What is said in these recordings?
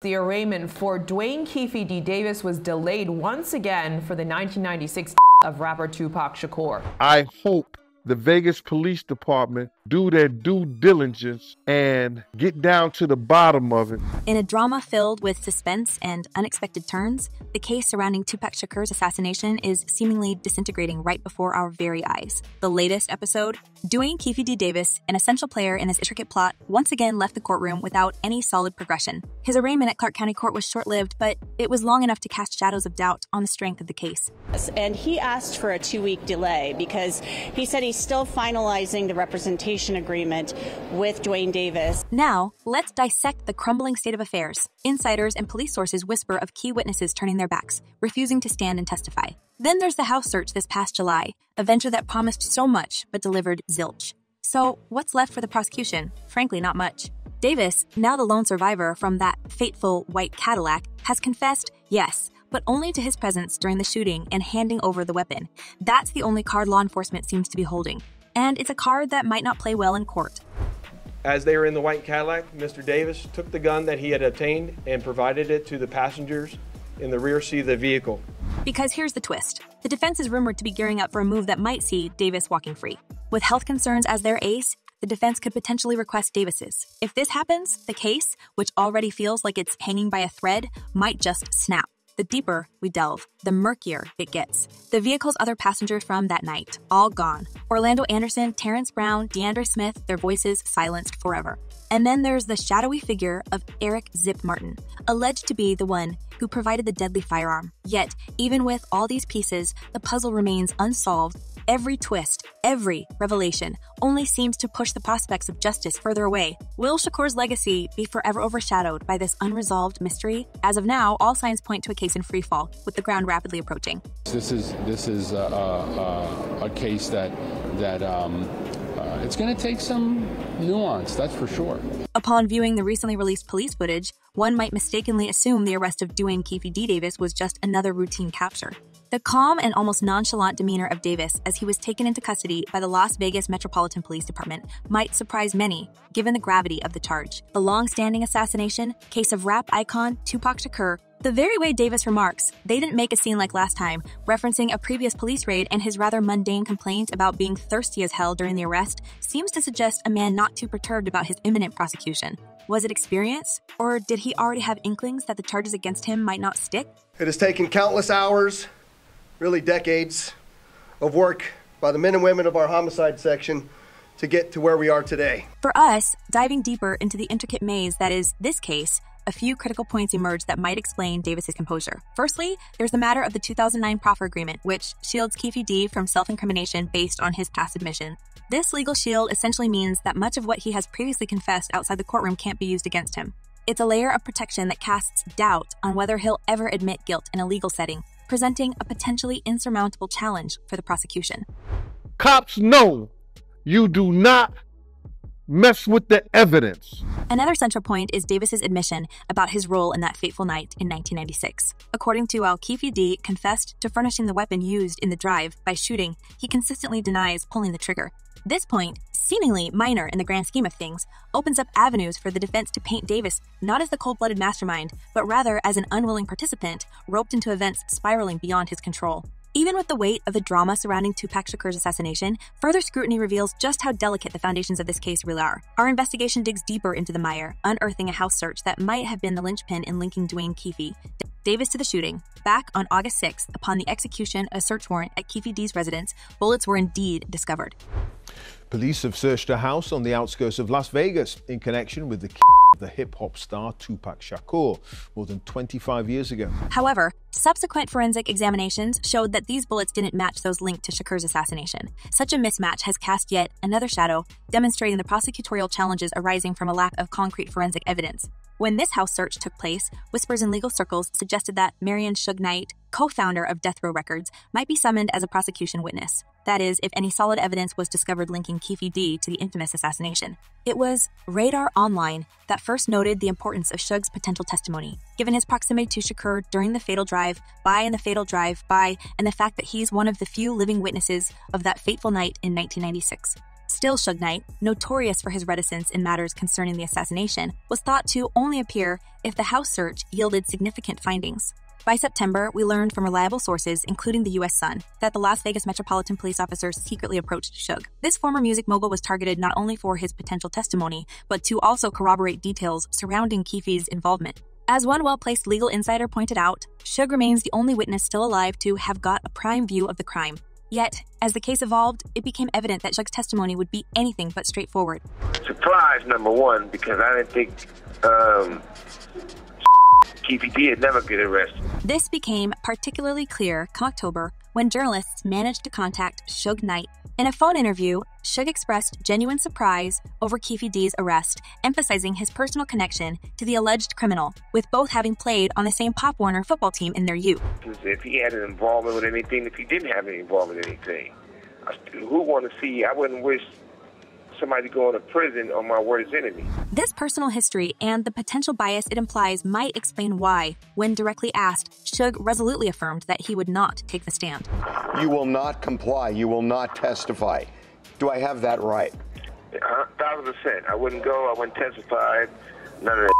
The arraignment for Dwayne Keefe D. Davis was delayed once again for the 1996 of rapper Tupac Shakur. I hope the Vegas Police Department do their due diligence and get down to the bottom of it. In a drama filled with suspense and unexpected turns, the case surrounding Tupac Shakur's assassination is seemingly disintegrating right before our very eyes. The latest episode, Dwayne Keefe D. Davis, an essential player in this intricate plot, once again left the courtroom without any solid progression. His arraignment at Clark County Court was short-lived, but it was long enough to cast shadows of doubt on the strength of the case. And he asked for a 2-week delay because he said he's still finalizing the representation agreement with Dwayne Davis. Now, let's dissect the crumbling state of affairs. Insiders and police sources whisper of key witnesses turning their backs, refusing to stand and testify. Then there's the house search this past July, a venture that promised so much but delivered zilch. So, what's left for the prosecution? Frankly, not much. Davis, now the lone survivor from that fateful white Cadillac, has confessed, yes, but only to his presence during the shooting and handing over the weapon. That's the only card law enforcement seems to be holding. And it's a card that might not play well in court. As they were in the white Cadillac, Mr. Davis took the gun that he had obtained and provided it to the passengers in the rear seat of the vehicle. Because here's the twist. The defense is rumored to be gearing up for a move that might see Davis walking free. With health concerns as their ace, the defense could potentially request Davis's. If this happens, the case, which already feels like it's hanging by a thread, might just snap. The deeper we delve, the murkier it gets. The vehicle's other passengers from that night, all gone. Orlando Anderson, Terrence Brown, DeAndre Smith, their voices silenced forever. And then there's the shadowy figure of Eric Zip Martin, alleged to be the one who provided the deadly firearm. Yet, even with all these pieces, the puzzle remains unsolved. Every twist, every revelation only seems to push the prospects of justice further away. Will Shakur's legacy be forever overshadowed by this unresolved mystery? As of now, all signs point to a case in free fall, with the ground rapidly approaching. This is a case that it's going to take some nuance, that's for sure. Upon viewing the recently released police footage, one might mistakenly assume the arrest of Dwayne Keefe D. Davis was just another routine capture. The calm and almost nonchalant demeanor of Davis as he was taken into custody by the Las Vegas Metropolitan Police Department might surprise many, given the gravity of the charge. The long-standing assassination, case of rap icon Tupac Shakur, the very way Davis remarks, they didn't make a scene like last time, referencing a previous police raid and his rather mundane complaint about being thirsty as hell during the arrest, seems to suggest a man not too perturbed about his imminent prosecution. Was it experience? Or did he already have inklings that the charges against him might not stick? It has taken countless hours, really decades, of work by the men and women of our homicide section to get to where we are today. For us, diving deeper into the intricate maze that is this case, a few critical points emerge that might explain Davis's composure. Firstly, there's the matter of the 2009 proffer agreement, which shields Keefe D from self-incrimination based on his past admission. This legal shield essentially means that much of what he has previously confessed outside the courtroom can't be used against him. It's a layer of protection that casts doubt on whether he'll ever admit guilt in a legal setting, presenting a potentially insurmountable challenge for the prosecution. Cops know you do not mess with the evidence. Another central point is Davis's admission about his role in that fateful night in 1996. According to Keefe D confessed to furnishing the weapon used in the drive by shooting, he consistently denies pulling the trigger. This point, seemingly minor in the grand scheme of things, opens up avenues for the defense to paint Davis not as the cold-blooded mastermind, but rather as an unwilling participant roped into events spiraling beyond his control. Even with the weight of the drama surrounding Tupac Shakur's assassination, further scrutiny reveals just how delicate the foundations of this case really are. Our investigation digs deeper into the mire, unearthing a house search that might have been the linchpin in linking Dwayne Keefe Davis to the shooting. Back on August 6th, upon the execution of a search warrant at Keefe D's residence, bullets were indeed discovered. Police have searched a house on the outskirts of Las Vegas in connection with the hip-hop star Tupac Shakur more than 25 years ago. However, subsequent forensic examinations showed that these bullets didn't match those linked to Shakur's assassination. Such a mismatch has cast yet another shadow, demonstrating the prosecutorial challenges arising from a lack of concrete forensic evidence. When this house search took place, whispers in legal circles suggested that Marion Suge Knight, co-founder of Death Row Records, might be summoned as a prosecution witness. That is, if any solid evidence was discovered linking Keefe D to the infamous assassination. It was Radar Online that first noted the importance of Suge's potential testimony, given his proximity to Shakur during the fatal drive-by and the fatal drive-by, and the fact that he's one of the few living witnesses of that fateful night in 1996. Still, Suge Knight, notorious for his reticence in matters concerning the assassination, was thought to only appear if the house search yielded significant findings. By September, we learned from reliable sources, including the U.S. Sun, that the Las Vegas Metropolitan Police officers secretly approached Suge. This former music mogul was targeted not only for his potential testimony, but to also corroborate details surrounding Keefe's involvement. As one well-placed legal insider pointed out, Suge remains the only witness still alive to have got a prime view of the crime. Yet, as the case evolved, it became evident that Suge's testimony would be anything but straightforward. Surprise, number one, because I didn't think Keefe did never get arrested. This became particularly clear come October when journalists managed to contact Suge Knight. In a phone interview, Suge expressed genuine surprise over Keefe D's arrest, emphasizing his personal connection to the alleged criminal, with both having played on the same Pop Warner football team in their youth. If he had an involvement with anything, if he didn't have any involvement with anything, who want to see? I wouldn't wish somebody going to prison on my worst enemy. This personal history and the potential bias it implies might explain why, when directly asked, Suge resolutely affirmed that he would not take the stand. You will not comply. You will not testify. Do I have that right? 1,000%. I wouldn't go. I wouldn't testify. None of that.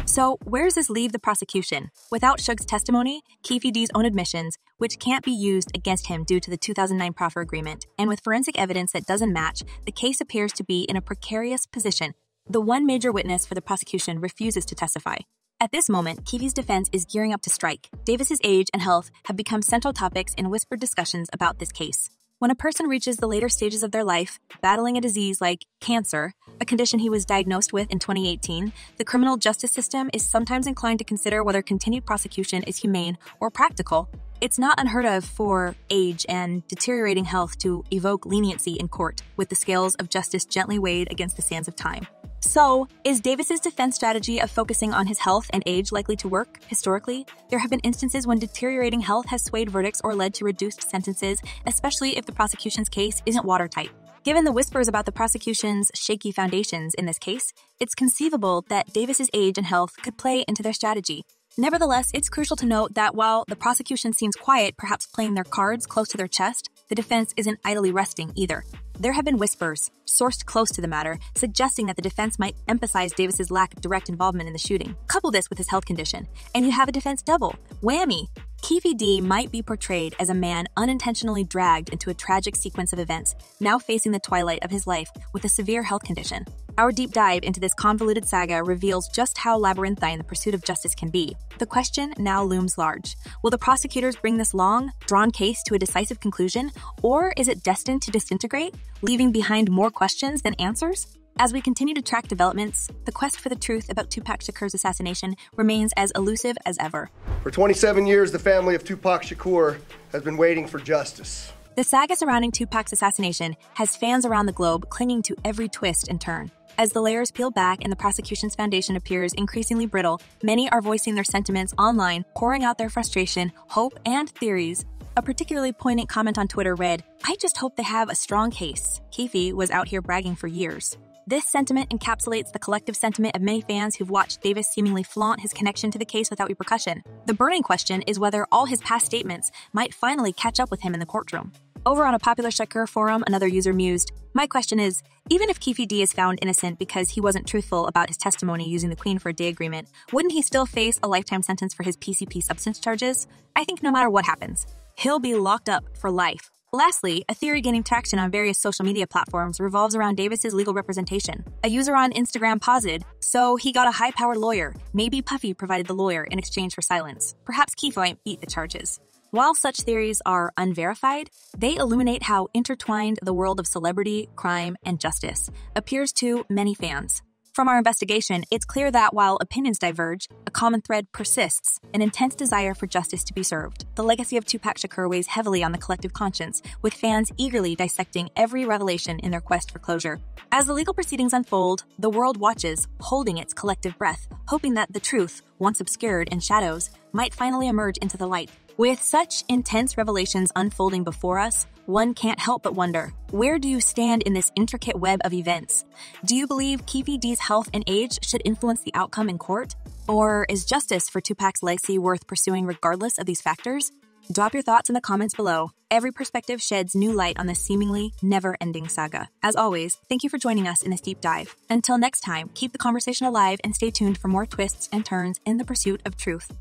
So, where does this leave the prosecution? Without Suge's testimony, Keefe D's own admissions, which can't be used against him due to the 2009 proffer agreement, and with forensic evidence that doesn't match, the case appears to be in a precarious position. The one major witness for the prosecution refuses to testify. At this moment, Keefe's defense is gearing up to strike. Davis's age and health have become central topics in whispered discussions about this case. When a person reaches the later stages of their life, battling a disease like cancer, a condition he was diagnosed with in 2018, the criminal justice system is sometimes inclined to consider whether continued prosecution is humane or practical. It's not unheard of for age and deteriorating health to evoke leniency in court, with the scales of justice gently weighed against the sands of time. So, is Davis's defense strategy of focusing on his health and age likely to work? Historically, there have been instances when deteriorating health has swayed verdicts or led to reduced sentences, especially if the prosecution's case isn't watertight. Given the whispers about the prosecution's shaky foundations in this case, it's conceivable that Davis's age and health could play into their strategy. Nevertheless, it's crucial to note that while the prosecution seems quiet, perhaps playing their cards close to their chest, the defense isn't idly resting either. There have been whispers, sourced close to the matter, suggesting that the defense might emphasize Davis's lack of direct involvement in the shooting. Couple this with his health condition, and you have a defense double. Whammy! Keefe D might be portrayed as a man unintentionally dragged into a tragic sequence of events, now facing the twilight of his life with a severe health condition. Our deep dive into this convoluted saga reveals just how labyrinthine the pursuit of justice can be. The question now looms large. Will the prosecutors bring this long, drawn case to a decisive conclusion, or is it destined to disintegrate, leaving behind more questions than answers? As we continue to track developments, the quest for the truth about Tupac Shakur's assassination remains as elusive as ever. For 27 years, the family of Tupac Shakur has been waiting for justice. The saga surrounding Tupac's assassination has fans around the globe clinging to every twist and turn. As the layers peel back and the prosecution's foundation appears increasingly brittle, many are voicing their sentiments online, pouring out their frustration, hope, and theories. A particularly poignant comment on Twitter read, "I just hope they have a strong case." Keefe was out here bragging for years. This sentiment encapsulates the collective sentiment of many fans who've watched Davis seemingly flaunt his connection to the case without repercussion. The burning question is whether all his past statements might finally catch up with him in the courtroom. Over on a popular Shakur forum, another user mused, "My question is, even if Keefe D is found innocent because he wasn't truthful about his testimony using the Queen for a Day agreement, wouldn't he still face a lifetime sentence for his PCP substance charges? I think no matter what happens, he'll be locked up for life." Lastly, a theory gaining traction on various social media platforms revolves around Davis's legal representation. A user on Instagram posited, "So he got a high-powered lawyer. Maybe Puffy provided the lawyer in exchange for silence. Perhaps Keefe might beat the charges." While such theories are unverified, they illuminate how intertwined the world of celebrity, crime, and justice appears to many fans. From our investigation, it's clear that while opinions diverge, a common thread persists, an intense desire for justice to be served. The legacy of Tupac Shakur weighs heavily on the collective conscience, with fans eagerly dissecting every revelation in their quest for closure. As the legal proceedings unfold, the world watches, holding its collective breath, hoping that the truth, once obscured in shadows, might finally emerge into the light. With such intense revelations unfolding before us, one can't help but wonder, where do you stand in this intricate web of events? Do you believe Keefe D's health and age should influence the outcome in court? Or is justice for Tupac's legacy worth pursuing regardless of these factors? Drop your thoughts in the comments below. Every perspective sheds new light on this seemingly never-ending saga. As always, thank you for joining us in this deep dive. Until next time, keep the conversation alive and stay tuned for more twists and turns in the pursuit of truth.